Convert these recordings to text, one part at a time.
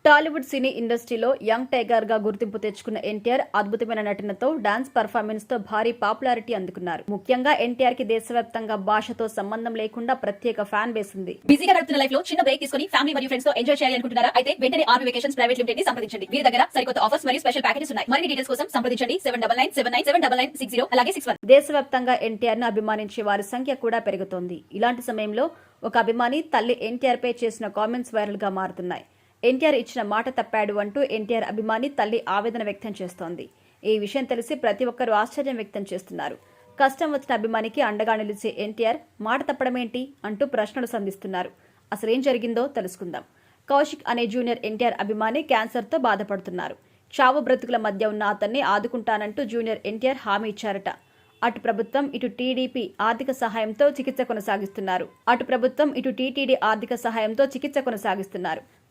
టాలీవుడ్ సినీ ఇండస్ట్రీలో young tiger గా గుర్తింపు తెచ్చుకున్న ఎన్టీఆర్ అద్భుతమైన నటనతో డాన్స్ పర్ఫార్మెన్స్ తో భారీ పాపులారిటీ అందుకున్నారు. ముఖ్యంగా ఎన్టీఆర్ కి దేశవ్యాప్తంగా భాషతో సంబంధం లేకుండా ప్రత్యేక ఫ్యాన్ బేస్ ఉంది. బిజీగా గడుపుతున్న లైఫ్ లో చిన్న బ్రేక్ తీసుకుని ఫ్యామిలీ మరియు ఫ్రెండ్స్ తో ఎంజాయ్ చేయాలి అనుకుంటున్నారా? అయితే వెంటనే ఆర్వీ వెకేషన్స్ ప్రైవేట్ లిమిటెడ్ ని సంప్రదించండి. వీరి దగ్గర సరికొత్త ఆఫర్స్ మరియు స్పెషల్ ప్యాకేజెస్ ఉన్నాయి. మరిన్ని డీటెయిల్స్ కోసం సంప్రదించండి 7997979960 అలాగే 61. దేశవ్యాప్తంగా ఎన్టీఆర్ ను అభిమానించే వారి సంఖ్య కూడా పెరుగుతోంది. ఇలాంటి సమయంలో ఒక అభిమాని తల్లి ఎన్టీఆర్ పై చేసిన కామెంట్స్ వైరల్ గా మారుతున్నాయి. ఎన్టీఆర్ ఇచ్చిన మాట తప్పాడు అంటూ ఎన్టీఆర్ అభిమాని తల్లి ఆవేదన వ్యక్తం చేస్తోంది. ఈ విషయం తెలిసి ప్రతి ఒక్కరూ ఆశ్చర్యం వ్యక్తం చేస్తున్నారు. కష్టం వచ్చిన అభిమానికి అండగా నిలిచే ఎన్టీఆర్ మాట తప్పడమేంటి అంటూ ప్రశ్నలు సంధిస్తున్నారు. అసలేం జరిగిందో తెలుసుకుందాం. కౌశిక్ అనే జూనియర్ ఎన్టీఆర్ అభిమాని క్యాన్సర్తో బాధపడుతున్నారు. చావు బ్రతుకుల మధ్య ఉన్న అతన్ని ఆదుకుంటానంటూ జూనియర్ ఎన్టీఆర్ హామీ ఇచ్చారట. అటు ప్రభుత్వం ఇటు టీడీపీ ఆర్థిక సహాయంతో చికిత్స కొనసాగిస్తున్నారు.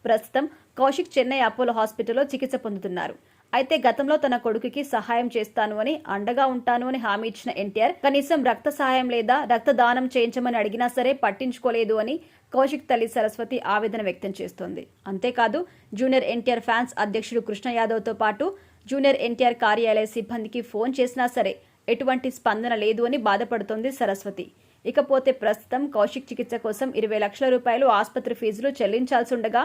ప్రస్తుతం కౌశిక్ చెన్నై అపోలో హాస్పిటల్లో చికిత్స పొందుతున్నారు. అయితే గతంలో తన కొడుకుకి సహాయం చేస్తాను అని, అండగా ఉంటాను అని హామీ ఇచ్చిన ఎన్టీఆర్ కనీసం రక్త సహాయం లేదా రక్తదానం చేయించమని అడిగినా సరే పట్టించుకోలేదు అని కౌశిక్ తల్లి సరస్వతి ఆవేదన వ్యక్తం చేస్తోంది. అంతేకాదు జూనియర్ ఎన్టీఆర్ ఫ్యాన్స్ అధ్యక్షుడు కృష్ణ యాదవ్ తో పాటు జూనియర్ ఎన్టీఆర్ కార్యాలయ సిబ్బందికి ఫోన్ చేసినా సరే ఎటువంటి స్పందన లేదు అని బాధపడుతోంది సరస్వతి. ఇకపోతే ప్రస్తుతం కౌశిక్ చికిత్స కోసం 20 లక్షల రూపాయలు ఆసుపత్రి ఫీజులు చెల్లించాల్సి ఉండగా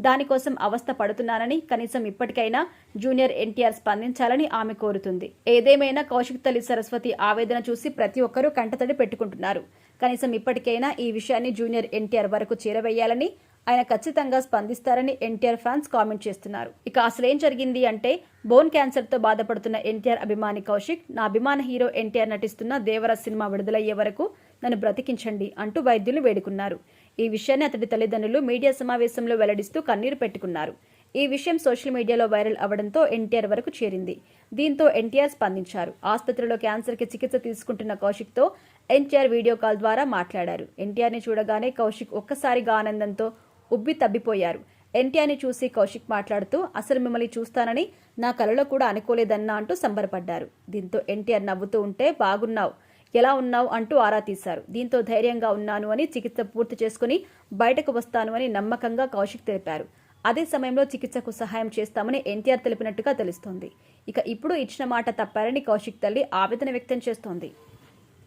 దానికోసం అవస్థ పడుతున్నానని, కనీసం ఇప్పటికైనా జూనియర్ ఎన్టీఆర్ స్పందించాలని ఆమె కోరుతుంది. ఏదేమైనా కౌశిక్ తల్లి సరస్వతి ఆవేదన చూసి ప్రతి ఒక్కరూ కంటతడి పెట్టుకుంటున్నారు. కనీసం ఇప్పటికైనా ఈ విషయాన్ని జూనియర్ ఎన్టీఆర్ వరకు చేరవేయాలని, ఆయన ఖచ్చితంగా స్పందిస్తారని ఎన్టీఆర్ ఫ్యాన్స్ కామెంట్ చేస్తున్నారు. ఇక అసలేం జరిగింది అంటే, బోన్ క్యాన్సర్ తో బాధపడుతున్న ఎన్టీఆర్ అభిమాని కౌశిక్ నా అభిమాన హీరో ఎన్టీఆర్ నటిస్తున్న దేవరా సినిమా విడుదలయ్యే వరకు నన్ను బ్రతికించండి అంటూ వైద్యులు వేడుకున్నారు. ఈ విషయాన్ని అతడి తల్లిదండ్రులు మీడియా సమావేశంలో వెల్లడిస్తూ కన్నీరు పెట్టుకున్నారు. ఈ విషయం సోషల్ మీడియాలో వైరల్ అవడంతో ఎన్టీఆర్ వరకు చేరింది. దీంతో ఎన్టీఆర్ స్పందించారు. ఆసుపత్రిలో క్యాన్సర్ కి చికిత్స తీసుకుంటున్న కౌశిక్ తో ఎన్టీఆర్ వీడియో కాల్ ద్వారా మాట్లాడారు. ఎన్టీఆర్ ని చూడగానే కౌశిక్ ఒక్కసారిగా ఆనందంతో ఉబ్బి తబ్బిపోయారు. ఎన్టీఆర్ ని చూసి కౌశిక్ మాట్లాడుతూ అసలు మిమ్మల్ని చూస్తానని నా కలలో కూడా అనుకోలేదన్నా అంటూ సంబరపడ్డారు. దీంతో ఎన్టీఆర్ నవ్వుతూ ఉంటే బాగున్నావు, ఎలా ఉన్నావు అంటూ ఆరా తీశారు. దీంతో ధైర్యంగా ఉన్నాను అని, చికిత్స పూర్తి చేసుకుని బయటకు వస్తాను అని నమ్మకంగా కౌశిక్ తెలిపారు. అదే సమయంలో చికిత్సకు సహాయం చేస్తామని ఎన్టీఆర్ తెలిపినట్టుగా తెలుస్తోంది. ఇక ఇప్పుడు ఇచ్చిన మాట తప్పారని కౌశిక్ తల్లి ఆవేదన వ్యక్తం చేస్తోంది.